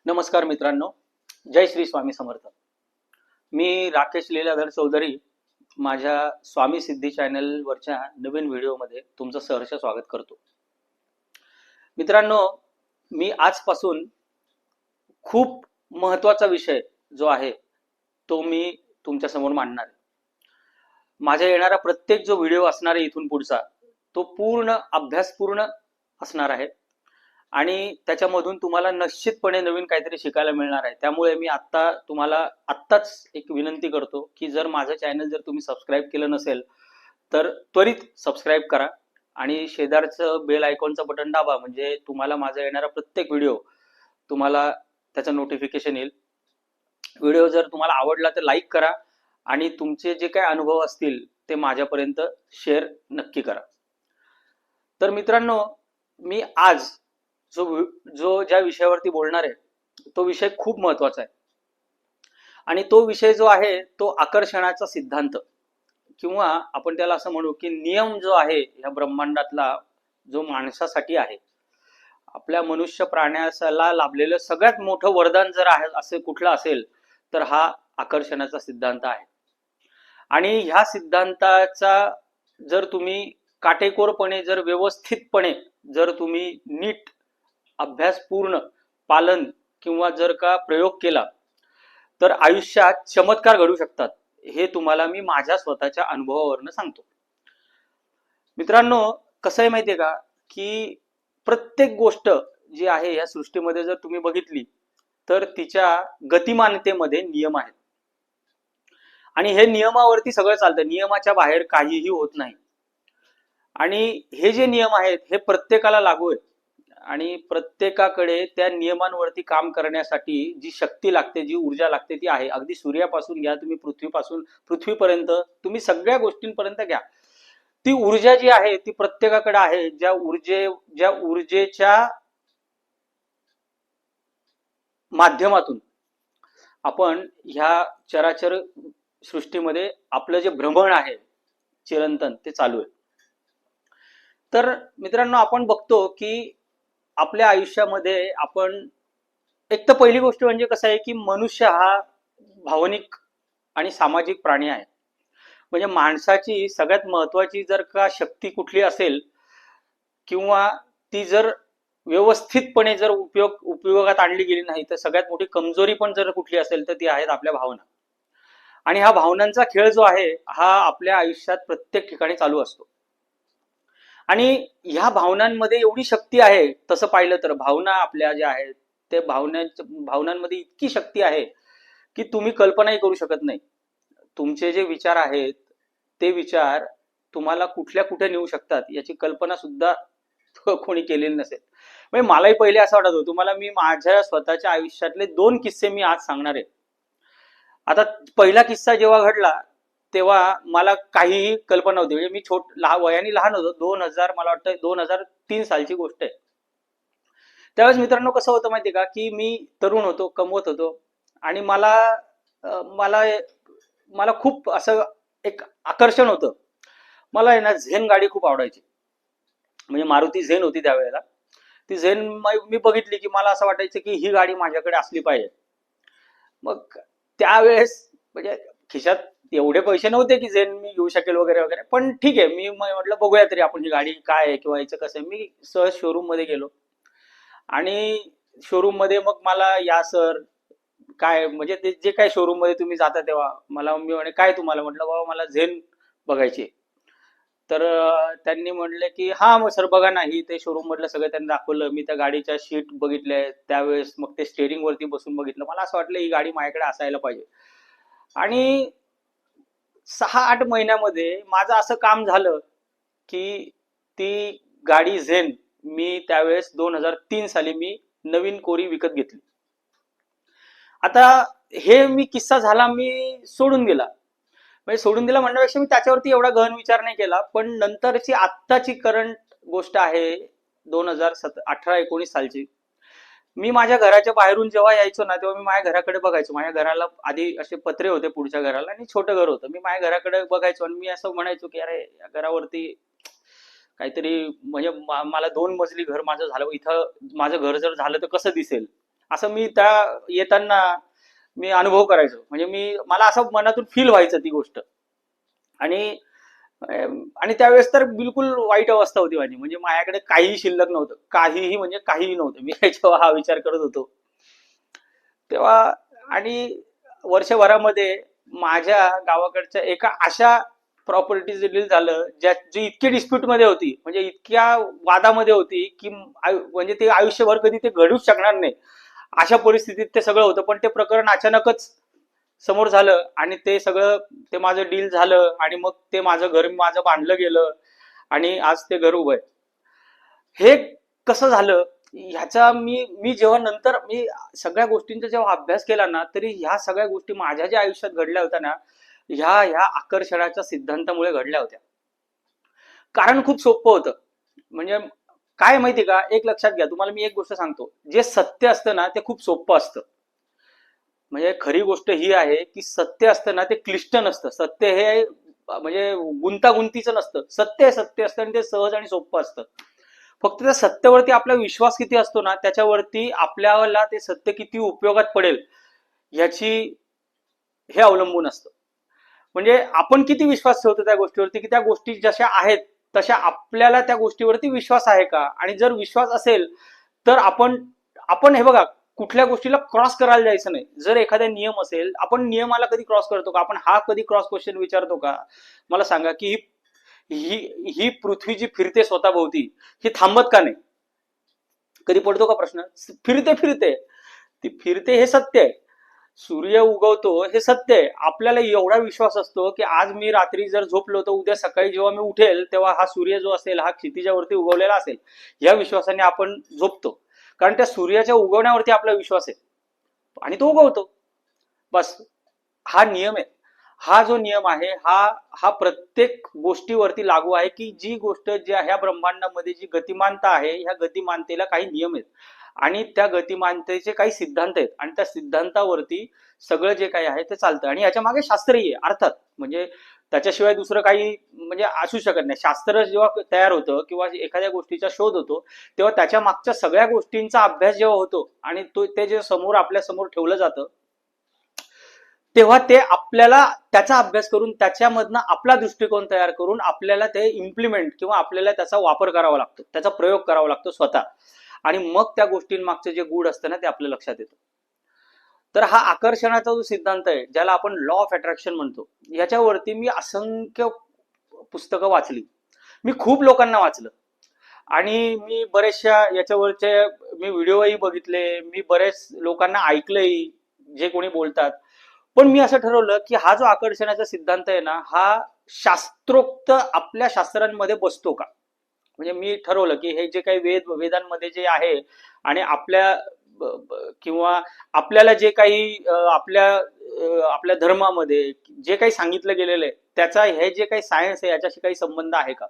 नमस्कार मित्रांनो, जय श्री स्वामी समर्थ. मी राकेश लीलाधर चौधरी माझ्या स्वामी सिद्धी चॅनलवरच्या नवीन व्हिडिओमध्ये तुमचं सहर्ष स्वागत करतो. मित्रांनो, मी आजपासून खूप महत्त्वाचा विषय जो आहे तो मी तुमच्या समोर मांडणार आहे. माझ्या येणारा प्रत्येक जो व्हिडिओ असणार आहे इथून पुढचा तो पूर्ण अभ्यासपूर्ण असणार आहे आणि त्याच्यामधून तुम्हाला निश्चितपणे नवीन काहीतरी शिकायला मिळणार आहे. त्यामुळे मी तुम्हाला आत्ताच एक विनंती करतो की जर माझं चॅनल जर तुम्ही सबस्क्राईब केलं नसेल तर त्वरित सबस्क्राईब करा आणि शेजारचं बेल आयकॉनचं बटन दाबा, म्हणजे तुम्हाला माझा येणारा प्रत्येक व्हिडिओ तुम्हाला त्याचं नोटिफिकेशन येईल. व्हिडिओ जर तुम्हाला आवडला तर लाईक करा आणि तुमचे जे काही अनुभव असतील ते माझ्यापर्यंत शेअर नक्की करा. तर मित्रांनो, मी आज ज्या विषयावरती बोलणार आहे तो विषय खूप महत्वाचा आहे आणि तो विषय जो आहे तो आकर्षणाचा सिद्धांत, किंवा आपण त्याला असं म्हणू की नियम जो आहे या ब्रह्मांडातला, जो माणसासाठी आहे, आपल्या मनुष्य प्राण्याला लाभलेलं सगळ्यात मोठं वरदान जर आहे असे कुठलं असेल तर हा आकर्षणाचा सिद्धांत आहे. आणि ह्या सिद्धांताचा जर तुम्ही काटेकोरपणे, जर व्यवस्थितपणे, जर तुम्ही नीट अभ्यासपूर्ण पालन किंवा जर का प्रयोग केला तर आयुष्यात चमत्कार घडू शकतात. हे तुम्हाला मी माझ्या स्वतःच्या अनुभवावरून सांगतो. मित्रांनो, कसं आहे माहितीये का की प्रत्येक गोष्ट जी आहे या सृष्टीमध्ये जर तुम्ही बघितली तर तिच्या गतिमानतेमध्ये नियम आहेत आणि हे नियमावरती सगळं चालतं. नियमाच्या बाहेर काहीही होत नाही आणि हे जे नियम आहेत हे प्रत्येकाला लागू आहेत आणि प्रत्येकाकडे त्या नियमांवरती काम करण्यासाठी जी शक्ती लागते, जी ऊर्जा लागते ती आहे. अगदी सूर्यापासून घ्या तुम्ही, पृथ्वीपर्यंत, तुम्ही सगळ्या गोष्टींपर्यंत घ्या, ती ऊर्जा जी आहे ती प्रत्येकाकडे आहे. ज्या ऊर्जेच्या माध्यमातून आपण ह्या चराचर सृष्टीमध्ये आपलं जे भ्रमण आहे चिरंतन ते चालू आहे. तर मित्रांनो, आपण बघतो की आपल्या आयुष्यामध्ये आपण एक तर पहिली गोष्ट म्हणजे कसं आहे की मनुष्य हा भावनिक आणि सामाजिक प्राणी आहे. म्हणजे माणसाची सगळ्यात महत्वाची जर का शक्ती कुठली असेल किंवा ती जर व्यवस्थितपणे जर उपयोगात आणली गेली नाही तर सगळ्यात मोठी कमजोरी पण जर कुठली असेल तर ती आहेत आपल्या भावना. आणि हा भावनांचा खेळ जो आहे हा आपल्या आयुष्यात प्रत्येक ठिकाणी चालू असतो आणि ह्या भावनांमध्ये एवढी शक्ती आहे. तसं पाहिलं तर भावना आपल्या ज्या आहेत ते भावनांमध्ये इतकी शक्ती आहे की तुम्ही कल्पनाही करू शकत नाही. तुमचे जे विचार आहेत ते विचार तुम्हाला कुठे नेऊ शकतात याची कल्पना सुद्धा कोणी केलेली नसेल. म्हणजे मलाही पहिले असं वाटत होतं. तुम्हाला मी माझ्या स्वतःच्या आयुष्यातले 2 किस्से मी आज सांगणार आहे. आता पहिला किस्सा जेव्हा घडला तेव्हा मला काहीही कल्पना नव्हती. म्हणजे मी वयाने लहान होतो. 2000, मला वाटतं 2003 सालची गोष्ट आहे. त्यावेळेस मित्रांनो कसं होतं माहितीये का की मी तरुण होतो, कमवत होतो आणि मला मला मला खूप असं एक आकर्षण होतं. मला आहे ना झेन गाडी खूप आवडायची. म्हणजे मारुती झेन होती त्यावेळेला. ती झेन मी बघितली की मला असं वाटायचं की ही गाडी माझ्याकडे असली पाहिजे. मग त्यावेळेस म्हणजे खिशात एवढे पैसे नव्हते की झेन मी घेऊ शकेल वगैरे वगैरे, पण ठीक आहे, मी म्हटलं बघूया तरी आपण ही गाडी काय आहे किंवा याचं कसं आहे. मी सहज शोरूम मध्ये गेलो आणि शोरूम मध्ये मग मला या सर काय, म्हणजे ते जे काय शोरूम मध्ये तुम्ही जाता तेव्हा मी म्हणे काय तुम्हाला, म्हटलं बाबा मला झेन बघायची. तर त्यांनी म्हणले की हा मग सर बघा नाही, ते शोरूम मधलं सगळं त्यांनी दाखवलं. मी त्या गाडीच्या शीट बघितल्या त्यावेळेस, मग ते स्टेअरिंग वरती बसून बघितलं. मला असं वाटलं ही गाडी माझ्याकडे असायला पाहिजे. आणि 6-8 महिन्यामध्ये माझं असं काम झालं की ती गाडी झेन मी त्यावेळेस 2003 साली मी नवीन कोरी विकत घेतली. आता हे मी किस्सा झाला, मी सोडून दिला. म्हणजे सोडून दिला म्हणण्यापेक्षा मी त्याच्यावरती एवढा गहन विचार नाही केला. पण नंतरची आत्ताची करंट गोष्ट आहे 2018-19 सालची. मी माझ्या घराच्या बाहेरून जेव्हा यायचो ना तेव्हा मी माझ्या घराकडे बघायचो. माझ्या घराला आधी असे पत्रे होते पुढच्या घराला आणि छोटं घर होतं. मी माझ्या घराकडे बघायचो आणि मी असं म्हणायचो की अरे या घरावरती काहीतरी, म्हणजे मला 2 मजली घर माझं झालं, इथं माझं घर जर झालं तर कसं दिसेल. असं मी त्या येताना मी अनुभव करायचो. म्हणजे मला असं मनातून फील व्हायचं ती गोष्ट. आणि आणि त्यावेळेस तर बिलकुल वाईट अवस्था होती माझी. म्हणजे माझ्याकडे काहीही शिल्लक नव्हतं, काहीही म्हणजे काहीही नव्हतं. मी जेव्हा हा विचार करत होतो तेव्हा. आणि वर्षभरामध्ये माझ्या गावाकडच्या एका अशा प्रॉपर्टीचं डील झालं जी इतकी डिस्प्यूट मध्ये होती, म्हणजे इतक्या वादामध्ये होती की म्हणजे ते आयुष्यभर कधी ते घडूच शकणार नाही अशा परिस्थितीत ते सगळं होतं. पण ते प्रकरण अचानकच समोर झालं आणि ते सगळं, ते माझं डील झालं आणि मग ते माझं बांधलं गेलं आणि आज ते घर उभं आहे. हे कसं झालं ह्याचा मी मी जेव्हा नंतर मी सगळ्या गोष्टींचा जेव्हा अभ्यास केला ना, तरी ह्या सगळ्या गोष्टी माझ्या ज्या आयुष्यात घडल्या होत्या ना, ह्या आकर्षणाच्या सिद्धांतामुळे घडल्या होत्या. कारण खूप सोपं होतं. म्हणजे काय माहिती का, एक लक्षात घ्या, तुम्हाला मी एक गोष्ट सांगतो, जे सत्य असतं ना ते खूप सोपं असतं. म्हणजे खरी गोष्ट ही आहे की सत्य असतं ना ते क्लिष्ट नसतं. सत्य हे म्हणजे गुंतागुंतीचं नसतं. सत्य सत्य असतं आणि ते सहज आणि सोपं असतं. फक्त त्या सत्यावरती आपला विश्वास किती असतो ना, त्याच्यावरती आपल्याला ते सत्य किती उपयोगात पडेल याची हे अवलंबून असतं. म्हणजे आपण किती विश्वास ठेवतो त्या गोष्टीवरती, की त्या गोष्टी जशा आहेत तशा आपल्याला त्या गोष्टीवरती विश्वास आहे का. आणि जर विश्वास असेल तर आपण आपण हे बघा, कुठल्या गोष्टीला क्रॉस करायला जायचं नाही. जर एखादा नियम असेल, आपण नियमाला कधी क्रॉस करतो का, आपण हा कधी क्रॉस क्वेश्चन विचारतो का. मला सांगा की ही ही पृथ्वी जी फिरते स्वतःभोवती, ही थांबत का नाही. कधी पडतो का प्रश्न. फिरते फिरते ती फिरते हे सत्य आहे. सूर्य उगवतो हे सत्य आहे. आपल्याला एवढा विश्वास असतो की आज मी रात्री जर झोपलो तर उद्या सकाळी जेव्हा मी उठेल तेव्हा हा सूर्य जो असेल हा क्षितिजावरती उगवलेला असेल. या विश्वासाने आपण झोपतो, कारण त्या सूर्याच्या उगवण्यावरती आपला विश्वास आहे आणि तो उगवतो. बस हा नियम आहे. हा जो नियम आहे हा हा प्रत्येक गोष्टीवरती लागू आहे, की जी गोष्ट ज्या ह्या ब्रह्मांडामध्ये जी गतिमानता आहे, ह्या गतिमानतेला काही नियम आहेत आणि त्या गतिमानतेचे काही सिद्धांत आहेत आणि त्या सिद्धांतावरती सगळं जे काही आहे ते चालतं. आणि याच्या मागे शास्त्रही आहे अर्थात. म्हणजे त्याच्याशिवाय दुसरं काही म्हणजे असू शकत नाही. शास्त्र जेव्हा तयार होतं किंवा एखाद्या गोष्टीचा शोध होतो तेव्हा त्याच्या मागच्या सगळ्या गोष्टींचा अभ्यास जेव्हा होतो आणि ते जे समोर आपल्या समोर ठेवलं जातं तेव्हा ते आपल्याला त्याचा अभ्यास करून त्याच्यामधनं आपला दृष्टिकोन तयार करून आपल्याला ते इम्प्लिमेंट किंवा आपल्याला त्याचा वापर करावा लागतो, त्याचा प्रयोग करावा लागतो स्वतः. आणि मग त्या गोष्टींमागचे जे गूढ असतं ना ते आपल्या लक्षात येतं. तर हा आकर्षणाचा जो सिद्धांत आहे ज्याला आपण लॉ ऑफ अट्रॅक्शन म्हणतो, याच्यावरती मी असंख्य पुस्तकं वाचली, मी खूप लोकांना वाचलं आणि मी बरेचशा याच्यावरचे मी व्हिडिओही बघितले, मी बरेच लोकांना ऐकलंही जे कोणी बोलतात. पण मी असं ठरवलं की हा जो आकर्षणाचा सिद्धांत आहे ना हा शास्त्रोक्त आपल्या शास्त्रांमध्ये बसतो का. म्हणजे मी ठरवलं की हे जे काही वेदांमध्ये जे आहे आणि आपल्या किंवा आपल्याला जे काही आपल्या धर्मामध्ये जे काही सांगितलं गेलेलं आहे त्याचा हे जे काही सायन्स आहे याच्याशी काही संबंध आहे का.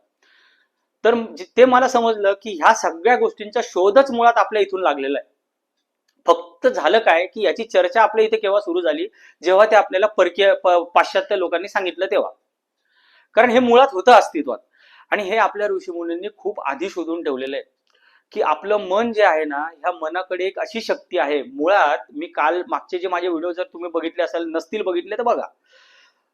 तर ते मला समजलं की ह्या सगळ्या गोष्टींचा शोधच मुळात आपल्या इथून लागलेला आहे. फक्त झालं काय की याची चर्चा आपल्या इथे केव्हा सुरू झाली, जेव्हा ते आपल्याला परकीय पाश्चात्य लोकांनी सांगितलं तेव्हा. कारण हे मुळात होतं अस्तित्वात आणि हे आपल्या ऋषीमुनींनी खूप आधी शोधून ठेवलेलं आहे की आपलं मन जे आहे ना, ह्या मनाकडे एक अशी शक्ती आहे. मुळात मी काल मागचे जे माझे व्हिडिओ जर तुम्ही बघितले असेल, नसतील बघितले तर बघा.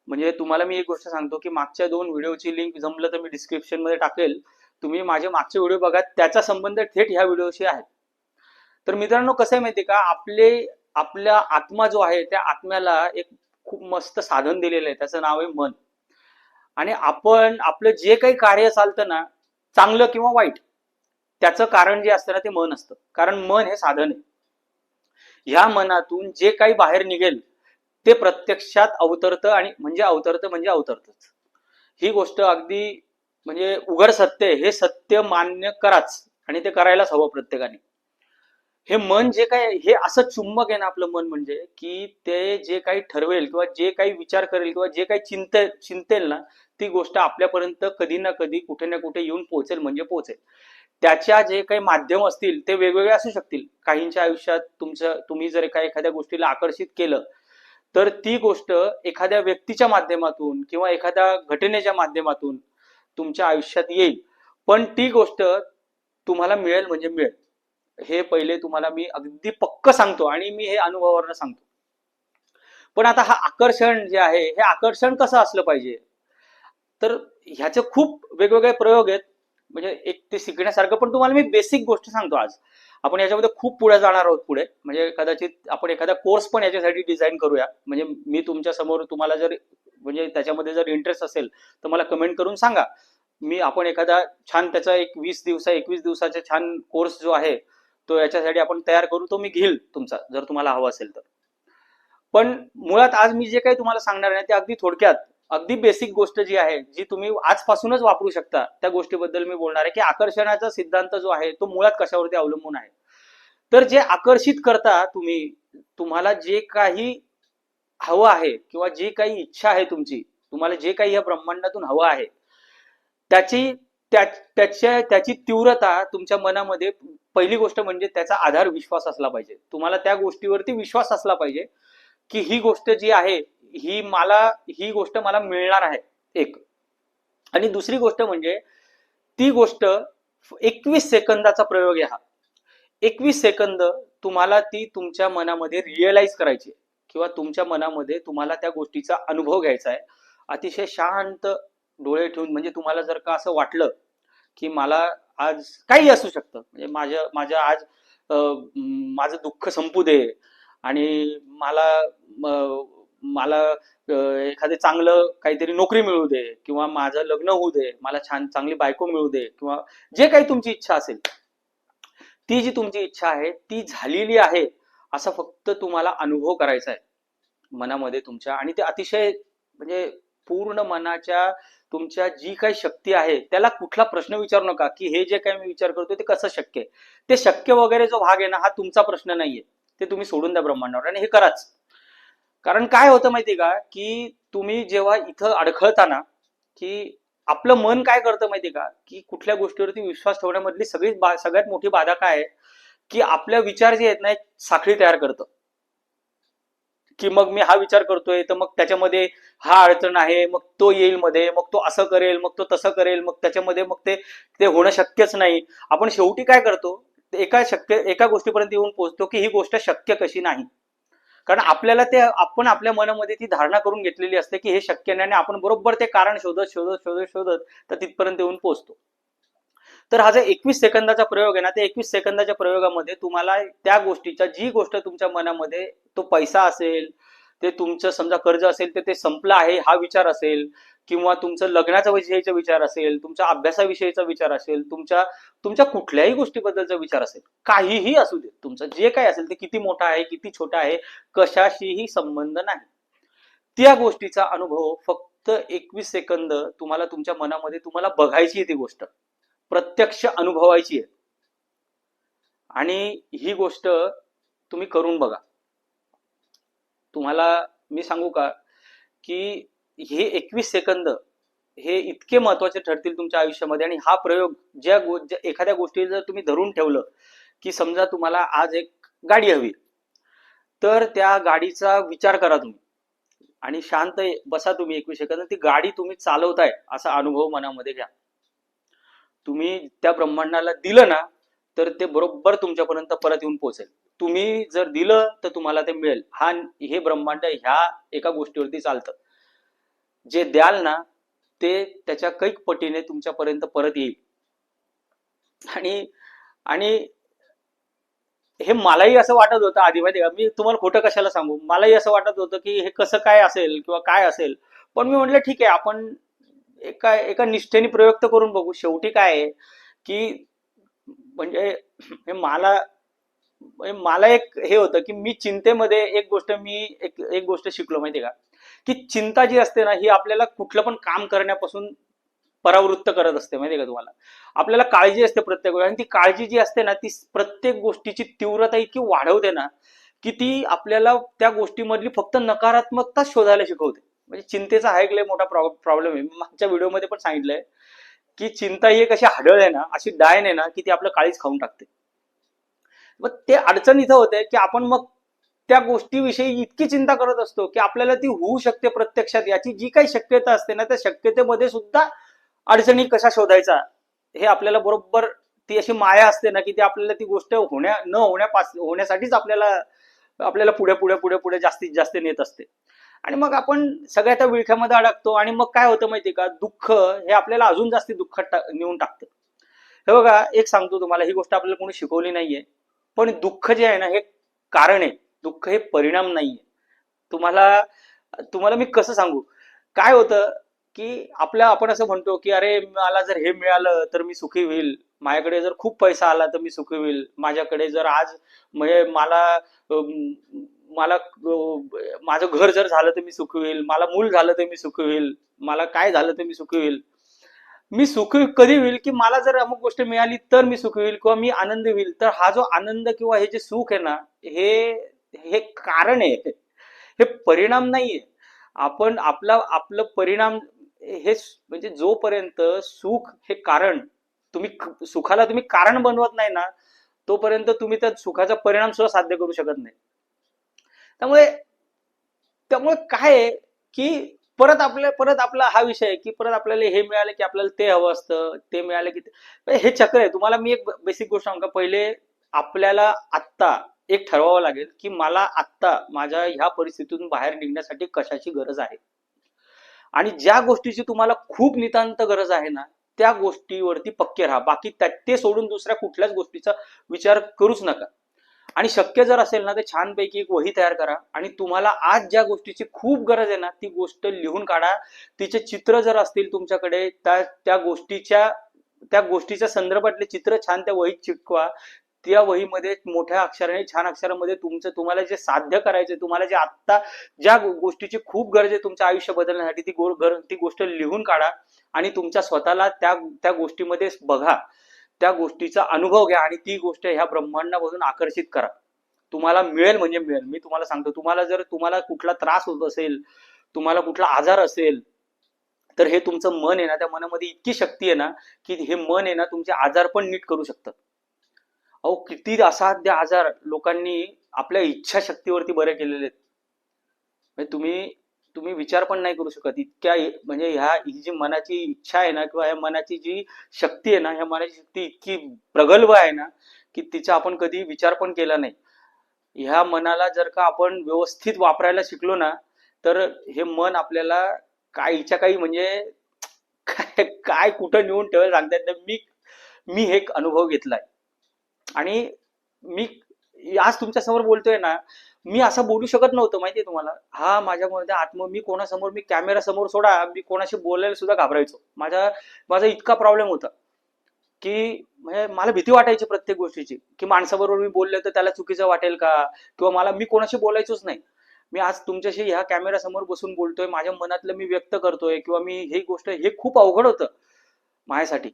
म्हणजे तुम्हाला मी एक गोष्ट सांगतो की मागच्या 2 व्हिडिओची लिंक जमलं तर मी डिस्क्रिप्शन मध्ये टाकेल, तुम्ही माझे मागचे व्हिडिओ बघा, त्याचा संबंध थेट ह्या व्हिडिओशी आहे. तर मित्रांनो कसं आहे माहितीये का, आपल्या आत्मा जो आहे त्या आत्म्याला एक खूप मस्त साधन दिलेलं आहे, त्याचं नाव आहे मन. आणि आपण आपलं जे काही कार्य चालतं ना, चांगलं किंवा वाईट, त्याचं कारण जे असतं ना ते मन असतं. कारण मन हे साधन आहे. ह्या मनातून जे काही बाहेर निघेल ते प्रत्यक्षात अवतरतं आणि म्हणजे अवतरतच. ही गोष्ट अगदी म्हणजे उघड सत्य आहे. हे सत्य मान्य कराच आणि ते करायलाच हवं प्रत्येकाने. हे मन जे काय हे असं चुंबक आहे ना आपलं मन, म्हणजे की ते जे काही ठरवेल किंवा जे काही विचार करेल किंवा जे काही चिंतेल ना ती गोष्ट आपल्यापर्यंत कधी ना कधी कुठे ना कुठे येऊन पोहोचेल म्हणजे पोहोचेल. त्याच्या जे काही माध्यम असतील ते वेगवेगळे असू शकतील. काहींच्या आयुष्यात तुम्ही जर एखाद्या गोष्टीला आकर्षित केलं तर ती गोष्ट एखाद्या व्यक्तीच्या माध्यमातून किंवा एखाद्या घटनेच्या माध्यमातून तुमच्या आयुष्यात येईल, पण ती गोष्ट तुम्हाला मिळेल म्हणजे मिळेल. हे पहिले तुम्हाला मी अगदी पक्क सांगतो आणि मी हे अनुभवावरनं सांगतो. पण आता हा आकर्षण जे आहे हे आकर्षण कसं असलं पाहिजे, तर ह्याचे खूप वेगवेगळे प्रयोग आहेत. म्हणजे एक ते शिकण्यासारखं, पण तुम्हाला मी बेसिक गोष्ट सांगतो आज. आपण याच्यामध्ये खूप पुढे जाणार आहोत पुढे, म्हणजे कदाचित आपण एखादा कोर्स पण याच्यासाठी डिझाईन करूया. म्हणजे मी तुमच्या समोर, तुम्हाला जर म्हणजे त्याच्यामध्ये जर इंटरेस्ट असेल तर मला कमेंट करून सांगा. आपण एखादा छान त्याचा एक 21 दिवसाचा छान कोर्स जो आहे तो याच्यासाठी आपण तयार करू, तो मी घेईल तुमचा, जर तुम्हाला हवा असेल तर. पण मुळात आज मी जे काही तुम्हाला सांगणार आहे ते अगदी थोडक्यात, अगदी बेसिक गोष्ट जी आहे, जी तुम्ही आजपासूनच वापरू शकता, त्या गोष्टीबद्दल मी बोलणार आहे. की आकर्षणाचा सिद्धांत जो आहे तो मुळात कशावरती अवलंबून आहे. तर जे आकर्षित करता तुम्ही, तुम्हाला जे काही हवं आहे किंवा जी काही इच्छा आहे तुमची, तुम्हाला जे काही या ब्रह्मांडातून हवं आहे, त्याची त्याची तीव्रता तुमच्या मनामध्ये, पहिली गोष्ट म्हणजे त्याचा आधार विश्वास असला पाहिजे. तुम्हाला त्या गोष्टीवरती विश्वास असला पाहिजे की ही गोष्ट जी आहे ही गोष्ट मला मिळणार आहे, एक. आणि दुसरी गोष्ट म्हणजे ती गोष्ट 21 सेकंदाचा प्रयोग आहे हा. 21 सेकंद तुम्हाला ती तुमच्या मनामध्ये रिअलाइज करायची, किंवा तुमच्या मनामध्ये तुम्हाला त्या गोष्टीचा अनुभव घ्यायचा आहे. अतिशय शांत डोळे ठेवून. म्हणजे तुम्हाला जर का असं वाटलं की मला आज काही असू शकतं, म्हणजे माझ्या आज माझं दुःख संपू दे, आणि मला एखादे चांगलं काहीतरी नोकरी मिळू दे, किंवा माझं लग्न होऊ दे, मला चांगली बायको मिळू दे, किंवा जे काही तुमची इच्छा असेल, ती जी तुमची इच्छा आहे ती झालेली आहे असा फक्त तुम्हाला अनुभव करायचा आहे मनामध्ये तुमच्या. आणि ते अतिशय म्हणजे पूर्ण मनाच्या तुमच्या जी काही शक्ती आहे त्याला कुठला प्रश्न विचारू नका की हे जे काही मी विचार करतो ते कसं शक्य आहे. ते शक्य वगैरे जो भाग आहे ना, हा तुमचा प्रश्न नाहीये. ते तुम्ही सोडून द्या ब्रह्मांडावर आणि हे कराच. कारण काय होतं माहितीये का, की तुम्ही जेव्हा इथं अडखळता ना, की आपलं मन काय करतं माहितीये का, की कुठल्या गोष्टीवरती विश्वास ठेवण्यामधली सगळ्यात मोठी बाधा काय आहे, की आपल्या विचार जे आहेत ना, एक साखळी तयार करतं. की मग मी हा विचार करतोय तर मग त्याच्यामध्ये हा अडचण आहे, मग तो येईल मध्ये, मग तो असं करेल, मग तो तसं करेल, मग त्याच्यामध्ये मग ते ते होणं शक्यच नाही. आपण शेवटी काय करतो, एका गोष्टीपर्यंत येऊन पोहोचतो की ही गोष्ट शक्य कशी नाही. कारण आपण आपल्या मनामध्ये ती धारणा करून घेतलेली असते की हे शक्य नाही, आणि आपण बरोबर ते कारण शोधत शोधत शोधत शोधत तर तिथपर्यंत येऊन पोहोचतो. तर हा जो 21 सेकंदाचा प्रयोग आहे ना, त्या 21 सेकंदाच्या प्रयोगामध्ये तुम्हाला त्या गोष्टीचा, जी गोष्ट तुमच्या मनामध्ये, तो पैसा असेल, ते तुमचं समजा कर्ज असेल तर ते संपलं आहे हा विचार असेल, किंवा तुमचं लग्नाचा विषयीचा विचार असेल, तुमच्या अभ्यासाविषयीचा विचार असेल, तुमच्या तुमच्या कुठल्याही गोष्टीबद्दलचा विचार असेल, काहीही असू दे, तुमचं जे काही असेल ते किती मोठा आहे किती छोटा आहे कशाशीही संबंध नाही. त्या गोष्टीचा अनुभव फक्त 21 सेकंद तुम्हाला तुमच्या मनामध्ये तुम्हाला बघायची आहे, ती गोष्ट प्रत्यक्ष अनुभवायची आहे. आणि ही गोष्ट तुम्ही करून बघा. तुम्हाला मी सांगू का, की हे 21 सेकंद हे इतके महत्वाचे ठरतील तुमच्या आयुष्यामध्ये. आणि हा प्रयोग ज्या एखाद्या गोष्टी जर तुम्ही धरून ठेवलं, की समजा तुम्हाला आज एक गाडी हवी, तर त्या गाडीचा विचार करा तुम्ही, आणि शांत बसा तुम्ही 21 सेकंद, ती गाडी तुम्ही चालवताय असा अनुभव मनामध्ये घ्या. तुम्ही त्या ब्रह्मांडाला दिलं ना, तर ते बरोबर तुमच्यापर्यंत परत येऊन पोहोचेल. तुम्ही जर दिलं तर तुम्हाला ते मिळेल. हे ब्रह्मांड ह्या एका गोष्टीवरती चालतं. जे द्याल ना, ते त्याच्या कैक पटीने तुमच्यापर्यंत परत येईल. आणि आणि हे मलाही असं वाटत होतं आधी, माहिती का, मी तुम्हाला खोटं कशाला सांगू, मलाही असं वाटत होतं की हे कसं काय असेल किंवा काय असेल. पण मी म्हटलं ठीक आहे, आपण एका एका निष्ठेने प्रयोग तर करून बघू. शेवटी काय आहे की म्हणजे हे मला एक हे होतं की मी चिंतेमध्ये एक गोष्ट शिकलो, माहितीये का, की चिंता जी असते ना, ही आपल्याला कुठलं पण काम करण्यापासून परावृत्त करत असते, माहितीये का तुम्हाला. आपल्याला काळजी असते प्रत्येक वेळी, आणि ती काळजी जी असते ना, ती प्रत्येक गोष्टीची तीव्रता इतकी वाढवते ना, की ती आपल्याला त्या गोष्टीमधली फक्त नकारात्मकता शोधायला शिकवते. म्हणजे चिंतेचा हा एक लय मोठा प्रॉब्लेम आहे. मागच्या व्हिडिओमध्ये पण सांगितलंय की चिंता ही एक अशी हाडळ आहे ना, अशी डायन आहे ना, की ती आपलं काळीच खाऊन टाकते. मग ते अडचण इथं होते की आपण मग त्या गोष्टीविषयी इतकी चिंता करत असतो की आपल्याला ती होऊ शकते प्रत्यक्षात याची जी काही शक्यता असते ना, त्या शक्यतेमध्ये सुद्धा अडचणी कशा शोधायचा हे आपल्याला बरोबर ती अशी माया असते ना की ती आपल्याला ती गोष्ट होण्यासाठीच आपल्याला आपल्याला पुढे पुढे पुढे पुढे जास्तीत जास्त नेत असते. आणि मग आपण सगळ्या त्या विळख्यामध्ये अडकतो आणि मग काय होतं माहितीये का, दुःख हे आपल्याला अजून जास्ती दुःखात नेऊन टाकतं. हे बघा, एक सांगतो तुम्हाला, ही गोष्ट आपल्याला कोणी शिकवली नाहीये, पण दुःख जे आहे ना हे कारण आहे, दुःख हे परिणाम नाहीये. तुम्हाला तुम्हाला मी कसं सांगू, काय होतं की आपण असं म्हणतो की अरे मला जर हे मिळालं तर मी सुखी होईल, माझ्याकडे जर खूप पैसा आला तर मी सुखी होईल, माझ्याकडे जर आज म्हणजे अं, मला माझं घर जर झालं तर मी सुखी होईल, मला मूल झालं तर मी सुखी होईल, मला काय झालं तर मी सुखी होईल. मी सुखी कधी होईल की मला जर अमुक गोष्ट मिळाली तर मी सुखी होईल किंवा मी आनंदी होईल. तर हा जो आनंद किंवा हे जे सुख आहे ना, हे हे कारण आहे, हे परिणाम नाहीये. आपण आपलं परिणाम म्हणजे जोपर्यंत सुख हे कारण, सुखाला तुम्ही कारण बनवत नाही ना, तोपर्यंत तुम्ही त्या सुखाचा परिणाम सुद्धा साध्य करू शकत नाही. त्यामुळे त्यामुळे काय आहे की परत आपला हा विषय आहे की परत आपल्याला हे मिळालं की आपल्याला ते हवं असतं, ते मिळालं की हे चक्र आहे. तुम्हाला मी एक बेसिक गोष्ट सांगू का, पहिले आपल्याला आत्ता एक ठरवावं लागेल की मला आत्ता माझ्या ह्या परिस्थितीतून बाहेर निघण्यासाठी कशाची गरज आहे. आणि ज्या गोष्टीची तुम्हाला खूप नितांत गरज आहे ना, त्या गोष्टीवरती पक्के राहा. बाकी ते सोडून दुसऱ्या कुठल्याच गोष्टीचा विचार करूच नका. आणि शक्य जर असेल ना तर छानपैकी एक वही तयार करा आणि तुम्हाला आज ज्या गोष्टीची खूप गरज आहे ना ती गोष्ट लिहून काढा. तिचे चित्र जर असतील तुमच्याकडे, त्या गोष्टीच्या संदर्भातले चित्र छान त्या वहीत चिटकवा. त्या वहीमध्ये मोठ्या अक्षराने छान अक्षरामध्ये तुम्हाला जे साध्य करायचे, तुम्हाला जे आत्ता ज्या गोष्टीची खूप गरज आहे तुमचं आयुष्य बदलण्यासाठी, ती गोष्ट लिहून काढा आणि तुमच्या स्वतःला त्या गोष्टीमध्ये बघा. त्या गोष्टीचा अनुभव घ्या आणि ती गोष्ट ह्या ब्रह्मांडामधून आकर्षित करा. तुम्हाला मिळेल म्हणजे मिळेल. मी तुम्हाला सांगतो, तुम्हाला कुठला त्रास होत असेल, तुम्हाला कुठला आजार असेल, तर हे तुमचं मन आहे ना, त्या मनामध्ये इतकी शक्ती आहे ना की हे मन आहे ना तुमचे आजार पण नीट करू शकतं. अहो, किती असाध्य आजार लोकांनी आपल्या इच्छाशक्तीवरती बरे केलेले आहेत. म्हणजे तुम्ही विचार पण नाही करू शकत इतक्या, म्हणजे ही जी मनाची इच्छा आहे ना किंवा या मनाची जी शक्ती आहे ना, ह्या मनाची शक्ती इतकी प्रगल्भ आहे ना की तिचा आपण कधी विचार पण केला नाही. ह्या मनाला जर का आपण व्यवस्थित वापरायला शिकलो ना, तर हे मन आपल्याला काहीच्या काही म्हणजे काय काय कुठं नेऊन ठेवेल सांगता येत नाही. मी हे एक अनुभव घेतलाय आणि मी आज तुमच्या समोर बोलतोय ना, मी असं बोलू शकत नव्हतं माहितीये तुम्हाला. हा माझ्यामध्ये मी कोणासमोर, मी कॅमेरा समोर सोडा, मी कोणाशी बोलायला सुद्धा घाबरायचो. माझा इतका प्रॉब्लेम होता की म्हणजे मला भीती वाटायची प्रत्येक गोष्टीची, की माणसाबरोबर मी बोलले तर त्याला चुकीचं वाटेल का, किंवा मी कोणाशी बोलायचोच नाही. मी आज तुमच्याशी ह्या कॅमेरा समोर बसून बोलतोय, माझ्या मनातलं मी व्यक्त करतोय, किंवा मी हे खूप अवघड होतं माझ्यासाठी.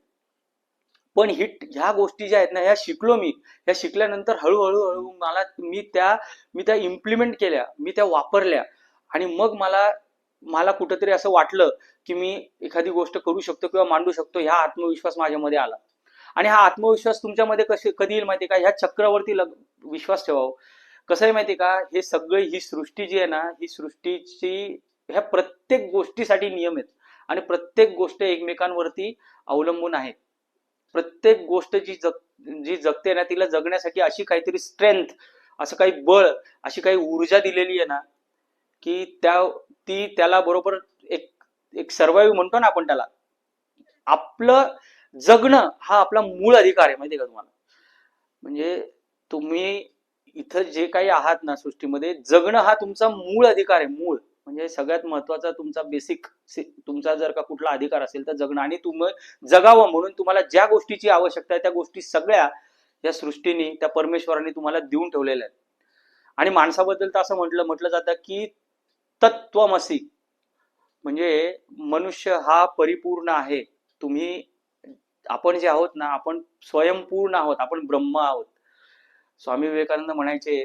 पण ह्या गोष्टी ज्या आहेत ना, ह्या शिकलो मी. ह्या शिकल्यानंतर हळूहळू हळू मी त्या इम्प्लिमेंट केल्या, मी त्या वापरल्या. आणि मग मला कुठंतरी असं वाटलं की मी एखादी गोष्ट करू शकतो किंवा मांडू शकतो. ह्या आत्मविश्वास माझ्यामध्ये आला. आणि हा आत्मविश्वास तुमच्यामध्ये कधी येईल माहितीये का, ह्या चक्रावरती विश्वास ठेवावं. कसं आहे माहितीये का, हे सगळं, ही सृष्टी जी आहे ना, ही सृष्टीची ह्या प्रत्येक गोष्टीसाठी नियम आहेत आणि प्रत्येक गोष्ट एकमेकांवरती अवलंबून आहे. प्रत्येक गोष्ट जी जगते ना, तिला जगण्यासाठी अशी काहीतरी स्ट्रेंथ, असं काही बळ, अशी काही ऊर्जा दिलेली आहे ना की त्याला बरोबर एक एक सर्वाईव्ह म्हणतो ना आपण त्याला. आपलं जगणं हा आपला मूळ अधिकार आहे माहितीये का तुम्हाला. म्हणजे तुम्ही इथं जे काही आहात ना सृष्टीमध्ये, जगणं हा तुमचा मूळ अधिकार आहे. म्हणजे सगळ्यात महत्वाचा तुमचा बेसिक, तुमचा जर का कुठला अधिकार असेल तर जगणं. आणि तुम्ही जगावं म्हणून तुम्हाला ज्या गोष्टीची आवश्यकता आहे त्या गोष्टी सगळ्या या सृष्टीने, त्या परमेश्वराने तुम्हाला देऊन ठेवलेल्या आहेत. आणि माणसाबद्दल तर असं म्हटलं जातं की तत्त्वमसी, म्हणजे मनुष्य हा परिपूर्ण आहे. आपण जे आहोत ना, आपण स्वयंपूर्ण आहोत, आपण ब्रह्म आहोत. स्वामी विवेकानंद म्हणायचे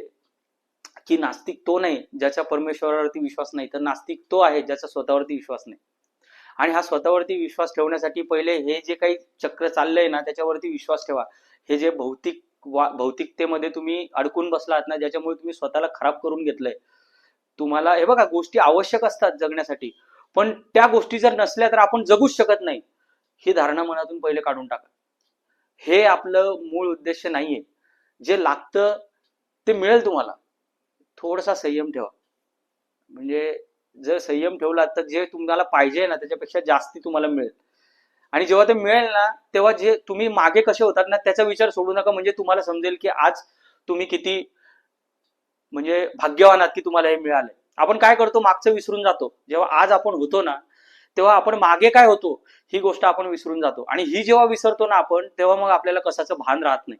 की नास्तिक तो नाही ज्याचा परमेश्वरावरती विश्वास नाही, तर नास्तिक तो आहे ज्याचा स्वतःवरती विश्वास नाही. आणि हा स्वतःवरती विश्वास ठेवण्यासाठी पहिले हे जे काही चक्र चाललंय ना त्याच्यावरती विश्वास ठेवा. हे जे भौतिकतेमध्ये तुम्ही अडकून बसलात ना, ज्याच्यामुळे तुम्ही स्वतःला खराब करून घेतलंय. तुम्हाला हे बघा, गोष्टी आवश्यक असतात जगण्यासाठी, पण त्या गोष्टी जर नसल्या तर आपण जगूच शकत नाही. ही धारणा मनातून पहिले काढून टाका. हे आपलं मूळ उद्देश नाहीये. जे लागतं ते मिळेल तुम्हाला. थोडासा संयम ठेवा. म्हणजे जर संयम ठेवला तर जे तुम्हाला पाहिजे ना त्याच्यापेक्षा जास्ती तुम्हाला मिळेल. आणि जेव्हा ते मिळेल ना तेव्हा जे तुम्ही मागे कसे होतात ना त्याचा विचार सोडू नका. म्हणजे तुम्हाला समजेल की आज तुम्ही किती म्हणजे भाग्यवान आहात की तुम्हाला हे मिळालंय. आपण काय करतो, मागचं विसरून जातो. जेव्हा आज आपण होतो ना तेव्हा आपण मागे काय होतो ही गोष्ट आपण विसरून जातो. आणि ही जेव्हा विसरतो ना आपण तेव्हा मग आपल्याला कशाचं भान राहत नाही.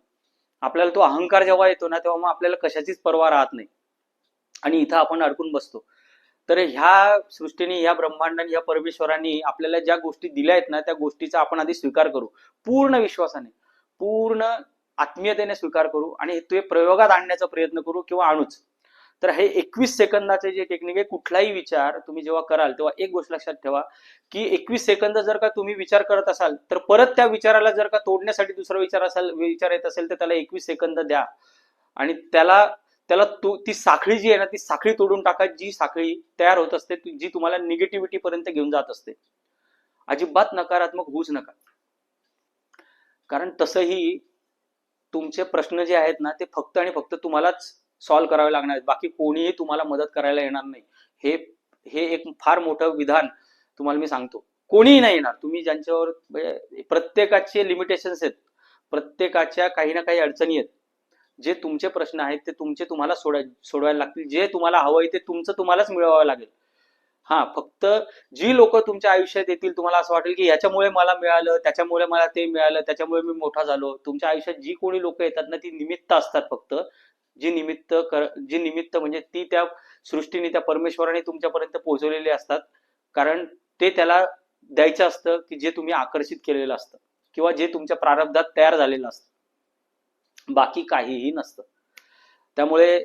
आपल्याला तो अहंकार जेव्हा येतो ना तेव्हा मग आपल्याला कशाचीच पर्वा राहत नाही आणि इथं आपण अडकून बसतो. तर ह्या सृष्टीने, ह्या ब्रह्मांडाने, ह्या परमेश्वरांनी आपल्याला ज्या गोष्टी दिल्या आहेत ना त्या गोष्टीचा आपण आधी स्वीकार करू. पूर्ण विश्वासाने, पूर्ण आत्मीयतेने स्वीकार करू आणि ते प्रयोगात आणण्याचा प्रयत्न करू किंवा आणूच. तर हे 21 सेकंदाचे जे टेक्निक आहे, कुठलाही विचार तुम्ही जेव्हा कराल तेव्हा एक गोष्ट लक्षात ठेवा की 21 सेकंद जर का तुम्ही विचार करत असाल तर परत त्या विचाराला जर का तोडण्यासाठी दुसरा विचार येत असेल तर त्याला 21 सेकंद द्या. आणि त्याला त्याला ती साखळी जी आहे ना ती साखळी तोडून टाका, जी साखळी तयार होत असते जी तुम्हाला निगेटिव्हिटी पर्यंत घेऊन जात असते. अजिबात नकारात्मक होऊच नका. कारण तसंही तुमचे प्रश्न जे आहेत ना ते फक्त आणि फक्त तुम्हालाच सॉल्व्ह करावे लागणार आहेत. बाकी कोणीही तुम्हाला मदत करायला येणार नाही. हे हे एक फार मोठं विधान तुम्हाला मी सांगतो. कोणीही नाही येणार. तुम्ही ज्यांच्यावर प्रत्येकाचे लिमिटेशन्स आहेत, प्रत्येकाच्या काही ना काही अडचणी आहेत. जे तुमचे प्रश्न आहेत ते तुम्हाला सोडवायला लागतील. जे तुम्हाला हवंय ते तुमचं तुम्हालाच मिळवावं लागेल. हा, फक्त जी लोक तुमच्या आयुष्यात येतील तुम्हाला असं वाटेल की याच्यामुळे मला मिळालं, त्याच्यामुळे मला ते मिळालं, त्याच्यामुळे मी मोठा झालो. तुमच्या आयुष्यात जी कोणी लोक येतात ना ती निमित्त असतात फक्त. जी निमित्त म्हणजे ती त्या सृष्टीने, त्या परमेश्वराने तुमच्यापर्यंत पोहोचवलेली असतात. कारण ते त्याला द्यायचं असतं की जे तुम्ही आकर्षित केलेलं असतं किंवा जे तुमच्या प्रारब्धात तयार झालेलं असतं. बाकी काहीही नसतं. त्यामुळे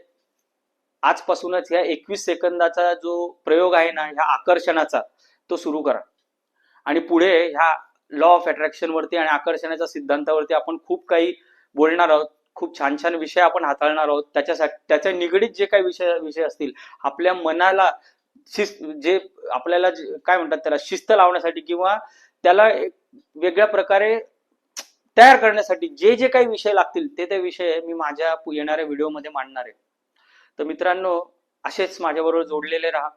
आजपासूनच ह्या 21 सेकंदाचा जो प्रयोग आहे ना ह्या आकर्षणाचा तो सुरू करा. आणि पुढे ह्या लॉ ऑफ अट्रॅक्शन वरती आणि आकर्षणाच्या सिद्धांतावरती आपण खूप काही बोलणार आहोत. खूप छान छान विषय आपण हाताळणार आहोत. त्याच्या निगडीत जे काही विषय असतील, आपल्या मनाला जे आपल्याला काय म्हणतात त्याला शिस्त लावण्यासाठी किंवा त्याला वेगळ्या प्रकारे तयार करण्यासाठी जे जे काही विषय लागतील ते विषय मी माझ्या येणाऱ्या व्हिडिओमध्ये मांडणार आहे. तर मित्रांनो, असेच माझ्याबरोबर जोडलेले राहा.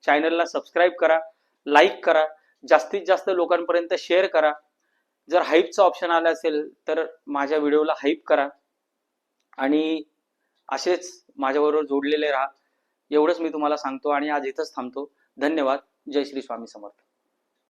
चॅनलला सबस्क्राईब करा, लाईक करा, जास्तीत जास्त लोकांपर्यंत शेअर करा. जर हाईपचं ऑप्शन आलं असेल तर माझ्या व्हिडिओला हाईप करा आणि असेच माझ्याबरोबर जोडलेले राहा. एवढंच मी तुम्हाला सांगतो आणि आज इथंच थांबतो. धन्यवाद. जय श्री स्वामी समर्थ.